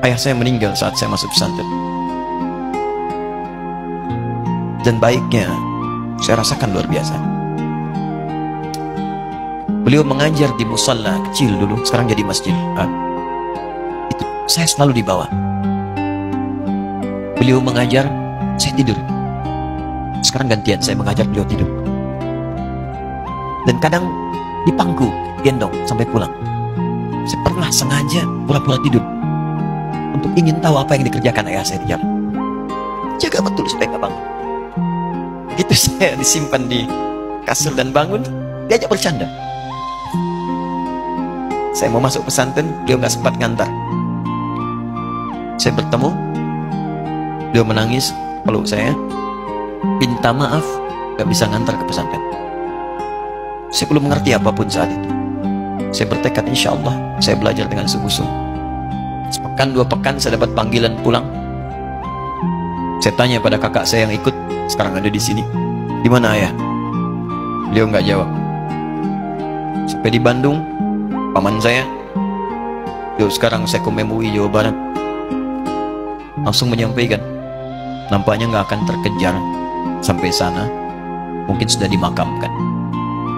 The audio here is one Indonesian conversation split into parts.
Ayah saya meninggal saat saya masuk pesantren. Dan baiknya saya rasakan luar biasa. Beliau mengajar di musalla kecil dulu, sekarang jadi masjid. Itu saya selalu dibawa. Beliau mengajar, saya tidur. Sekarang gantian, saya mengajar, beliau tidur. Dan kadang di pangku, gendong sampai pulang. Saya pernah sengaja pura-pura tidur untuk ingin tahu apa yang dikerjakan ayah saya di jalan. Jaga betul supaya nggak bangun. Begitu saya disimpan di kasur dan bangun, diajak bercanda. Saya mau masuk pesantren, beliau nggak sempat ngantar. Saya bertemu, beliau menangis, peluk saya, minta maaf, nggak bisa ngantar ke pesantren. Saya belum mengerti apapun saat itu. Saya bertekad, insya Allah saya belajar dengan sungguh-sungguh. Sepekan 2 pekan saya dapat panggilan pulang. Saya tanya pada kakak saya yang ikut, sekarang ada di sini. Di mana ayah? Beliau nggak jawab. Sampai di Bandung, paman saya, beliau sekarang saya ke MUI Jawa Barat, langsung menyampaikan, nampaknya nggak akan terkejar sampai sana, mungkin sudah dimakamkan.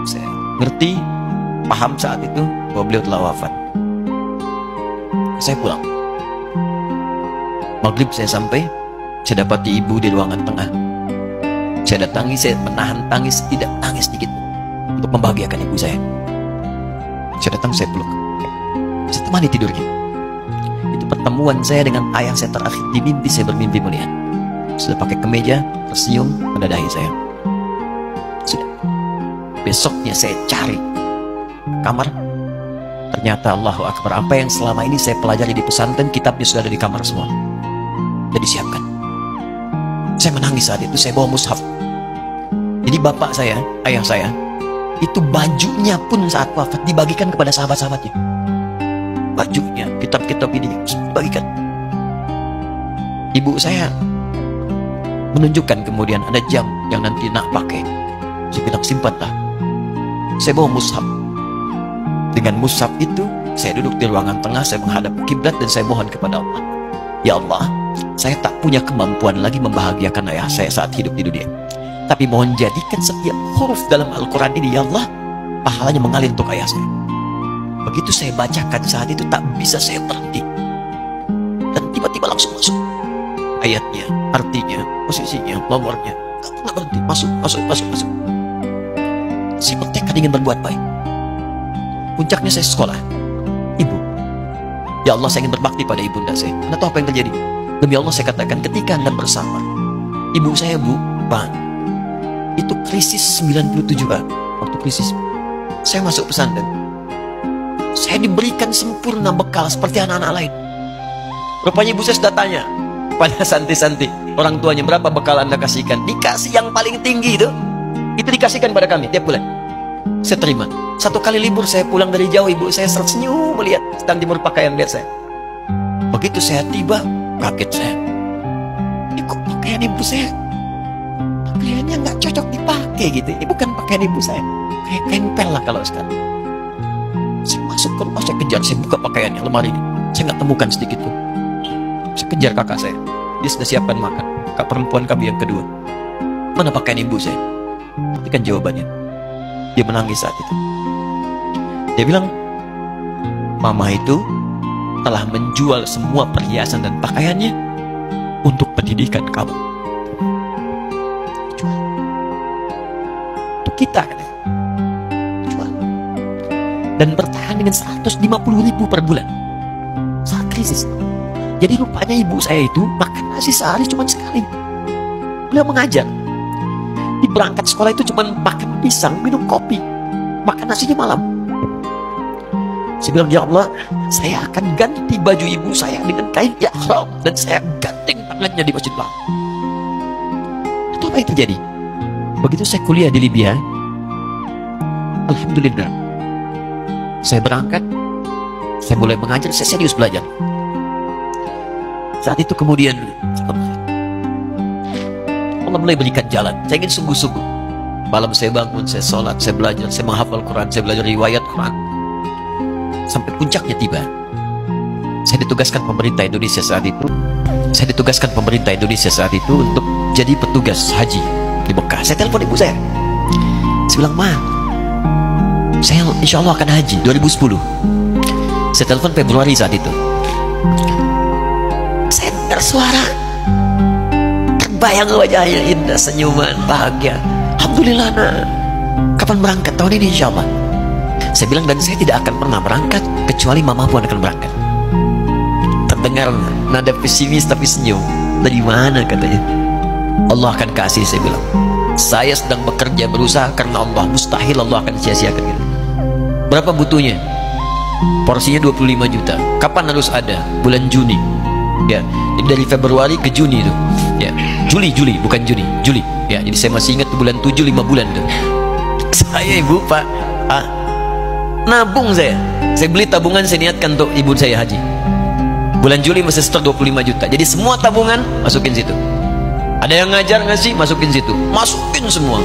Saya ngerti, paham saat itu bahwa beliau telah wafat. Saya pulang. Maghrib saya sampai, saya dapati ibu di ruangan tengah. Saya datangi, saya menahan tangis, tidak tangis sedikit untuk membahagiakan ibu saya. Saya datang, saya peluk, saya temani tidurnya. Itu pertemuan saya dengan ayah saya terakhir. Di mimpi saya bermimpi melihat sudah pakai kemeja, tersenyum, mendadahi saya. Sudah. Besoknya saya cari kamar. Ternyata Allahu Akbar, apa yang selama ini saya pelajari di pesantren, kitabnya sudah ada di kamar semua, sudah disiapkan. Saya menangis saat itu. Saya bawa mushaf. Jadi bapak saya, ayah saya, itu bajunya pun saat wafat dibagikan kepada sahabat-sahabatnya. Bajunya, kitab-kitab ini dibagikan. Ibu saya menunjukkan kemudian ada jam yang nanti nak pakai. Saya bilang, simpanlah. Saya bawa mushaf. Dengan mushaf itu, saya duduk di ruangan tengah, saya menghadap kiblat dan saya mohon kepada Allah. Ya Allah, saya tak punya kemampuan lagi membahagiakan ayah saya saat hidup di dunia. Tapi mohon jadikan setiap huruf dalam Al-Quran ini, ya Allah, pahalanya mengalir untuk ayah saya. Begitu saya bacakan saat itu, tak bisa saya berhenti. Dan tiba-tiba langsung masuk ayatnya, artinya, posisinya, nomornya. Tak pernah berhenti, masuk. Saya bertekad ingin berbuat baik. Puncaknya saya sekolah. Ibu, ya Allah, saya ingin berbakti pada ibunda saya. Anda tahu apa yang terjadi? Demi Allah saya katakan, ketika Anda bersama ibu saya, Bu, Pak, itu krisis 97, Pak. Waktu krisis saya masuk pesantren, saya diberikan sempurna bekal seperti anak-anak lain. Rupanya ibu saya sudah tanya pada santi-santi, orang tuanya, berapa bekal Anda kasihkan? Dikasih yang paling tinggi itu dikasihkan pada kami tiap bulan. Saya terima. 1 kali libur saya pulang dari jauh, ibu saya tersenyum melihat sedang timur pakaian lihat saya. Begitu saya tiba, kaget saya. Ini kok pakaian ibu saya, pakaiannya nggak cocok dipakai gitu. Ini bukan pakaian ibu saya, kayak tempel lah kalau sekarang. Saya masuk ke rumah, saya kejar, saya buka pakaiannya, lemari ini, saya nggak temukan sedikit pun. Saya kejar kakak saya, dia sudah siapkan makan. Kak perempuan kami yang kedua, mana pakaian ibu saya? Perhatikan jawabannya. Dia menangis saat itu. Dia bilang, mama itu telah menjual semua perhiasan dan pakaiannya untuk pendidikan kamu. Jual. Untuk kita kan? Jual. Dan bertahan dengan 150.000 per bulan saat krisis. Jadi rupanya ibu saya itu makan nasi sehari cuma sekali. Beliau mengajar. Di berangkat sekolah itu cuma makan pisang, minum kopi, makan nasinya malam. Saya bilang, ya Allah, saya akan ganti baju ibu saya dengan kain ihram dan saya ganting tangannya di Masjid Bang. Itu apa yang terjadi? Begitu saya kuliah di Libya, alhamdulillah, saya berangkat, saya mulai mengajar, saya serius belajar. Saat itu kemudian Allah mulai berikan jalan. Saya ingin sungguh-sungguh. Malam saya bangun, saya sholat, saya belajar, saya menghafal Quran, saya belajar riwayat Quran. Sampai puncaknya tiba. Saya ditugaskan pemerintah Indonesia saat itu. Saya ditugaskan pemerintah Indonesia saat itu untuk jadi petugas haji di Mekah. Saya telepon ibu saya. Saya bilang, Ma, saya insya Allah akan haji 2010. Saya telepon Februari saat itu. Saya dengar suara, terbayang wajahnya indah, senyuman, bahagia. Alhamdulillah, nak. Kapan berangkat? Tahun ini insya Allah. Saya bilang, dan saya tidak akan pernah berangkat kecuali mama pun akan berangkat. Terdengar nada pesimis tapi senyum. Dari mana katanya? Allah akan kasih, saya bilang. Saya sedang bekerja berusaha karena Allah. Mustahil Allah akan sia-siakan gitu. Berapa butuhnya? Porsinya 25 juta. Kapan harus ada? Bulan Juni. Ya, jadi dari Februari ke Juni itu. Ya, Juli bukan Juni, Juli. Ya, jadi saya masih ingat bulan 7 5 bulan tuh. Saya ibu Pak, nabung saya beli tabungan, saya niatkan untuk ibu saya haji. Bulan Juli masih setor 25 juta. Jadi semua tabungan masukin situ. Ada yang ngajar ngasih, masukin situ. Masukin semua.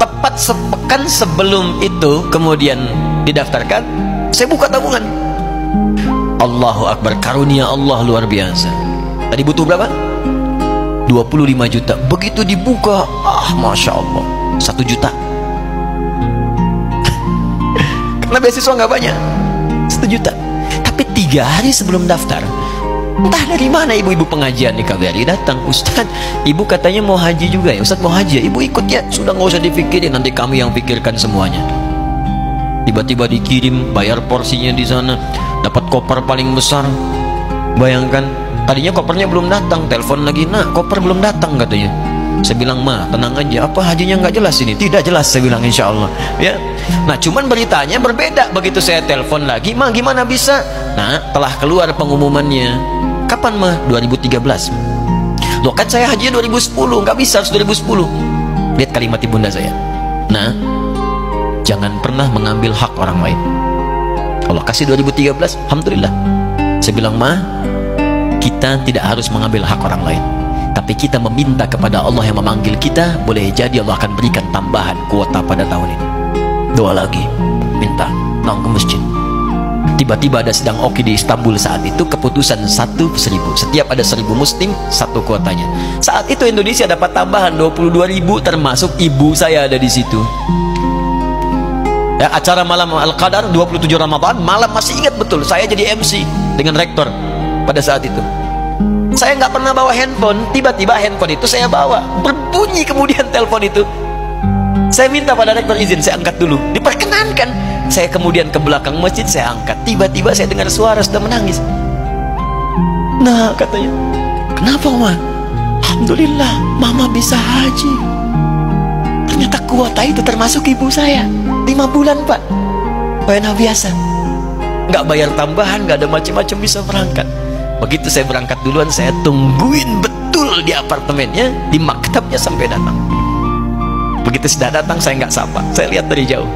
Tepat sepekan sebelum itu kemudian didaftarkan, saya buka tabungan. Allahu Akbar, karunia Allah luar biasa. Tadi butuh berapa? 25 juta. Begitu dibuka, Masya Allah, 1 juta. Karena beasiswa nggak banyak, 1 juta. Tapi 3 hari sebelum daftar, entah dari mana ibu-ibu pengajian di KBRI datang. Ustaz, ibu katanya mau haji juga ya? Ustaz mau haji ya? Ibu ikut ya? Sudah nggak usah dipikirin, nanti kami yang pikirkan semuanya. Tiba-tiba dikirim, bayar porsinya di sana, dapat koper paling besar. Bayangkan, tadinya kopernya belum datang, telepon lagi, nak koper belum datang katanya. Saya bilang, Ma, tenang aja, apa hajinya nggak jelas ini? Tidak jelas, saya bilang, insya Allah. Ya, nah cuman beritanya berbeda. Begitu saya telepon lagi, Ma, gimana bisa? Nah, telah keluar pengumumannya. Kapan, Ma? 2013. Loh, kan saya hajinya 2010, nggak bisa, harus 2010. Lihat kalimat ibunda saya. Nah, jangan pernah mengambil hak orang lain. Allah kasih 2013, alhamdulillah. Saya bilang, Ma, kita tidak harus mengambil hak orang lain, tapi kita meminta kepada Allah yang memanggil kita. Boleh jadi Allah akan berikan tambahan kuota pada tahun ini. Doa lagi, minta, nong ke masjid. Tiba-tiba ada sidang oki di Istanbul saat itu, keputusan 1.000. Setiap ada 1.000 muslim, 1 kuotanya. Saat itu Indonesia dapat tambahan 22.000, termasuk ibu saya ada di situ. Ya, acara malam Al-Qadar 27 Ramadan, malam masih ingat betul, saya jadi MC dengan rektor pada saat itu. Saya nggak pernah bawa handphone, tiba-tiba handphone itu saya bawa, berbunyi kemudian telepon itu. Saya minta pada rektor izin, saya angkat dulu, diperkenankan. Saya kemudian ke belakang masjid, saya angkat. Tiba-tiba saya dengar suara sudah menangis. Nah, katanya, kenapa, Ma? Alhamdulillah, Mama bisa haji. Ternyata kuota itu termasuk ibu saya. 5 bulan, Pak. Bayar biasa. Nggak bayar tambahan, nggak ada macam-macam, bisa berangkat. Begitu saya berangkat duluan, saya tungguin betul di apartemennya, di maktabnya sampai datang. Begitu sudah datang, saya nggak sapa, saya lihat dari jauh.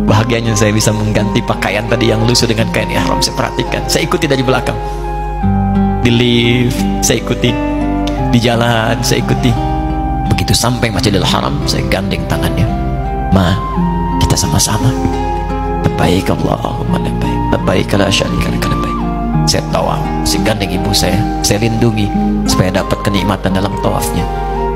Bahagianya saya bisa mengganti pakaian tadi yang lusuh dengan kain ihram. Saya perhatikan, saya ikuti dari belakang. Di lift, saya ikuti. Di jalan, saya ikuti. Begitu sampai Masjidil Haram, saya gandeng tangannya. Ma, kita sama-sama. Labbaik Allahumma labbaik, labbaik la syarika lak labbaik. Saya tawaf, saya gandeng ibu saya lindungi supaya dapat kenikmatan dalam tawafnya.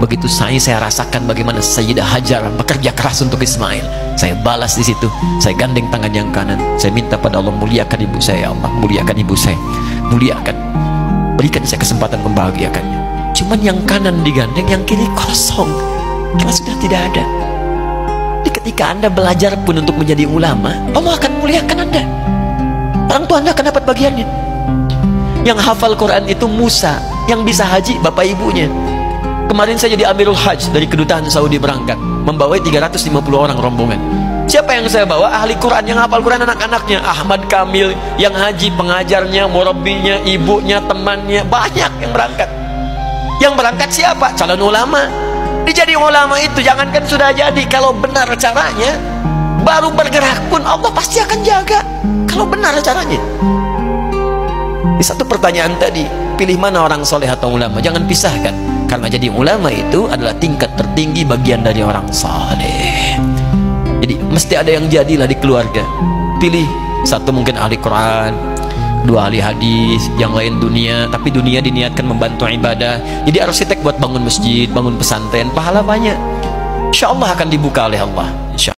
Begitu saya rasakan bagaimana Sayyidah Hajar bekerja keras untuk Ismail. Saya balas di situ. Saya gandeng tangan yang kanan. Saya minta pada Allah, muliakan ibu saya, ya Allah, muliakan ibu saya, muliakan, berikan saya kesempatan membahagiakannya. Cuman yang kanan digandeng, yang kiri kosong, karena sudah tidak ada. Jadi ketika Anda belajar pun untuk menjadi ulama, Allah akan muliakan Anda. Orang tua Anda akan dapat bagiannya. Yang hafal Quran itu Musa, yang bisa haji bapak ibunya. Kemarin saya jadi Amirul Hajj dari kedutaan Saudi berangkat, membawa 350 orang rombongan. Siapa yang saya bawa? Ahli Quran, yang hafal Quran anak-anaknya. Ahmad Kamil yang haji, pengajarnya, murabbinya, ibunya, temannya, banyak yang berangkat. Yang berangkat siapa? Calon ulama. Dijadi ulama itu jangankan sudah jadi, kalau benar caranya, baru bergerak pun Allah pasti akan jaga. Kalau benar caranya. Di satu pertanyaan tadi, pilih mana orang soleh atau ulama? Jangan pisahkan. Karena jadi ulama itu adalah tingkat tertinggi bagian dari orang saleh. Jadi mesti ada yang jadilah di keluarga. Pilih satu, mungkin ahli Quran, dua ahli hadis, yang lain dunia, tapi dunia diniatkan membantu ibadah. Jadi arsitek buat bangun masjid, bangun pesantren, pahala banyak. Insya Allah akan dibuka oleh Allah. Insya